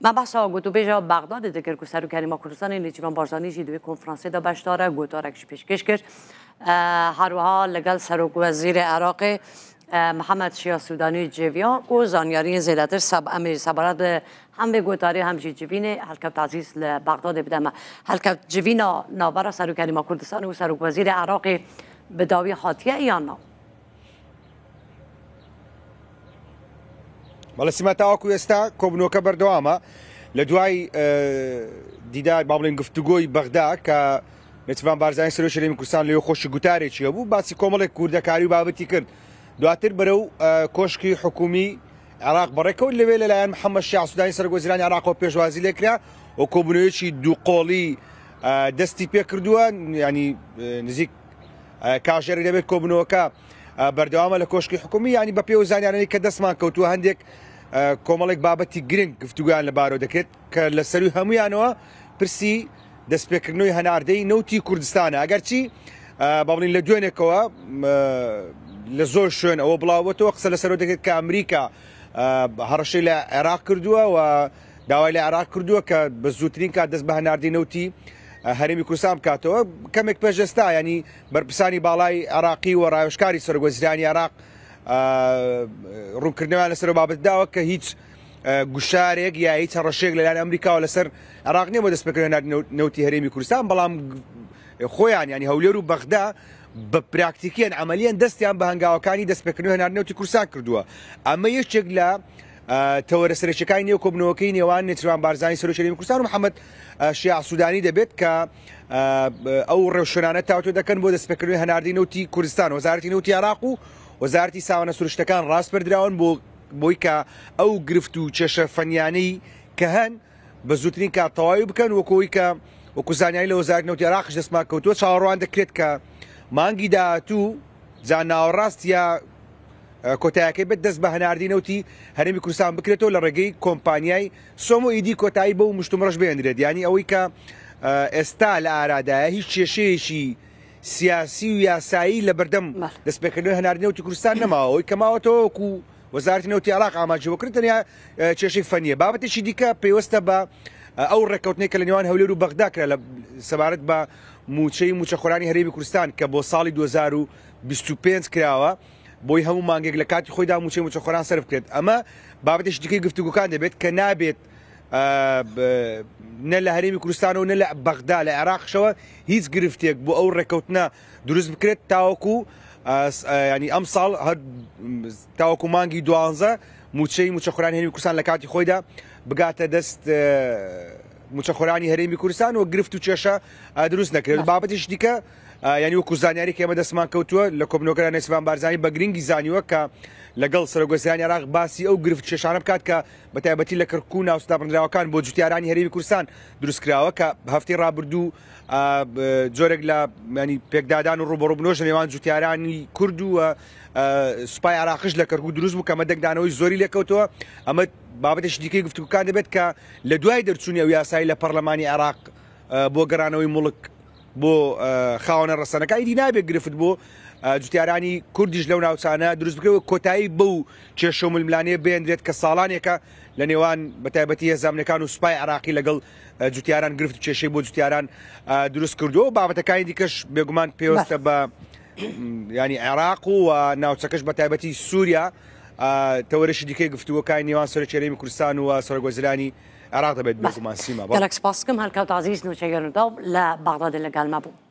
ما بحثا گوتو بیجا بغداد دکر که سرو کریما کردستان نیچیوان بارزانی جی دوی کنفرانسی دا بشتاره گوتارکش پیشکش کرد هروها لگل سرو وزیر عراق محمد شیعه سودانی جویا و زانیاری زیادتر امیر سبارت هم به گوتاری هم جوینه حلقه تعزیز لبغداد بدم حلقه جوینا نابرا سرو کریما کردستان و سرو وزیر عراق بداوی خاطیه یا نه بەڵێ سیمەتاوەکو ئێستا کۆبنەوەکە بەردەوامە لە دوای دیدار با بڵێن گفتوگۆی بەغدا کە نێچیروان بارزانی سەرۆکی هەرێمی کوردستان لەوێ خۆشی گوتارێکیە بوو باسی کۆمەڵێک کوردەکاری و بابەتی کرد دواتر بەرەو کۆشکی حکومی عێراق بەڕێکەوت لەوێ لەلایەن محەممەد شیعە سودانی سەرۆکوەزیرانی عێراقەوە پێشوازی لێکرا و کۆبنەوەیەکی دووقۆڵی دەستی پێ کردووە ینی نزیک کاژێری دەبێت کۆبنەوەکە بەردەوامە لە کۆشکی حکومی ینی بە پێ و زانیارانەی کە دەستمان کەوتووە هەندێک کۆمەڵێک بابەتی گرنگ گفتوگویان لەبارەوە دەکرێت کە لە سەروی هەمویانەوە پرسی دەستپێکردنەوەی هەناردەی نەوتی کوردستانە ئەگەرچی با بڵین لە دوێنێکەوە لە زۆر شوێن ئەوە بڵاوەتەوە قسە لەسەرەوە دەکرێت کە ئەمریکا هەڕەشەی لە عێراق کردووە و داوای لە عێراق کردووە کە بە زووترین کات دەست بە هەناردەی نەوتی هەرێمی کوردستان بکاتەوە کەمێک پێشەستا ینی بەرپرسانی باڵای عێراقی و ڕایۆشکاری سەرۆکوەزیرانی عێراق ڕوونکردنەوەیان لەسەر بابەت داوە کە هیچ گوشارێک یا هیچ هەڕەشێک لەلایەن ئەمریکاوە لەسەر عێراق نییە بۆ دەستپێکردنەوەی نەوتی هەرێمی کوردستان بەڵام خۆیان ینی هەولێر و بەغدا بە پراکتیکیان عملیان دەستیان بە هەنگاوەکانی دەستپێکردنەوەی هەناردەی کوردستان کردووە ئەمە یەکێک لە تەوەرە سەرچەکانی نێو کۆبنەوەکەی نێوان نێچیروان بارزانی سەرۆکی هەرێمی کوردستان و محەممەد شیعە سودانی دەبێت کە ئەو ڕێوشێنانە تاوتۆ دەکەن بۆ دەستپێکردنەوەی هەناردەی نەوتی کوردستان وەزارەتی نەوتی عێراق و وەزارەتی ساوانە سروشتەکان ڕاستپەردراون بۆی کە ئەو گرفت و کێشە فەنیانەی کە هەن بە زووترین کات تەواوی بکەن وەکەوەی کە وەکو زانیاری لە وەزارەتی نەوتی عێراقش دەستمان کەوتووە چاوەڕوان دەکرێت کە مانگی داهاتوو جا ناوەڕاست یا کۆتاییەکەی بێت دەست بە هەناردەی نەوتی هەرێمی کوردستان بکرێتەوە لە ڕێگەی کۆمپانیای سۆم و ئیدی کۆتایی بە و مشتومڕەش بێنرێت ینی ئەوەی کە ئێستا لە ئارادایە هیچ کێشەیەکی سیاسی و یاسایی لە بەردەم دەستپێکردنەوەی هەناردەی نەوتی کوردستان نەماوە ئەوەی کە ماوەتەوە وەکو وەزارەتی نەوتی عێراق ئاماژەوە کردن یا کێشەی فەنیە بابەتێکی دیکە پێوەستە بە ئەو ڕێکەوتنەی کە لە نێوان هەولێر و بەغدا کرا لە سەبارەت بە موچەی موچەخۆرانی هەرێمی کوردستان کە بۆ ساڵی 2025 کراوە بۆی هەموو مانگێک لە کاتی خۆیدا موچەی موچەخۆران سەرف کرێت ئەمە بابەتێکی دیکەی گفتوگوکان دەبێت کە نابێت نە لە هەرێمی کوردستان و نە لە بەغدا لە عێراقشەوە هیچ گرفتێک بۆ ئەو ڕێکەوتنە دروست بکرێت تاوەکو ینی ئەم ساڵ تاوەکو مانگی 12 موچەی موچەخۆرانی هەرێمی کوردستان لە کاتی خۆیدا بگاتە دەست موچەخۆرانی هەرێمی کوردستان و گرفت و کێشە دروست نەکرێت بابەتێکی دیکە ینی وەکو زانیاری کە ئێمە دەستمان کەوتووە لە کۆبنەوەکەدا نێچیروان بارزانی بە گرنگی زانیوە کە لەگەڵ سەرۆکوەزیرانی عێراق باسی ئەو گرفت کێشانە بکات کە بە تایبەتی لە کەرکوو ناوستا بڕندراوەکان بۆ جوتیارانی هەرێمی کوردستان دروستکراوە کە هەفتەی ڕابردوو جۆرێک لە ینی پێکدادان و ڕوبەڕووبنەوەش لە نێوان جوتیارانی کورد و سوپای عێراقیش لە کەرکوو دروست بوو کە ئەمە دەنگدانەوەی زۆری لێکەوتەوە ئەمە بابەتێکی دیکەی گفتوگوکان دەبێت کە لە دوای دەرچوونی ئەو یاسایی لە پەرلەمانی عێراق بۆ گەڕانەوەی مڵک بۆ خاوەنە ڕەسەنەکانی دی نابێت گرفت بۆ جوتیارانی کوردیش لەو ناوچانە دروست بکرێت کۆتایی بەو کێشە و ململانەیە بێنرێت کە ساڵانێکە لە نێوان بە تایبەتی هێزانەکان و سوپای عێراقی لەگەڵ جوتیاران گرفت و کێشەی بۆ جوتیاران دروست کردووە بابەتەکانی دیکەش بێگومان پێوەستە بە ینی عێراق و ناوچەکەش بە تایبەتی سووریا تەوەرەشی دیکەی گفتوگۆکانی نێوان سەرۆکی هەرێمی کوردستان و سەرۆکوەزیرانی عێراق دەبێت بێگومان سیما گەلەک سپاس بکەم هەرکەوت عەزیز نوچەگەرندا لە بەغداد لەگەڵ ما بوو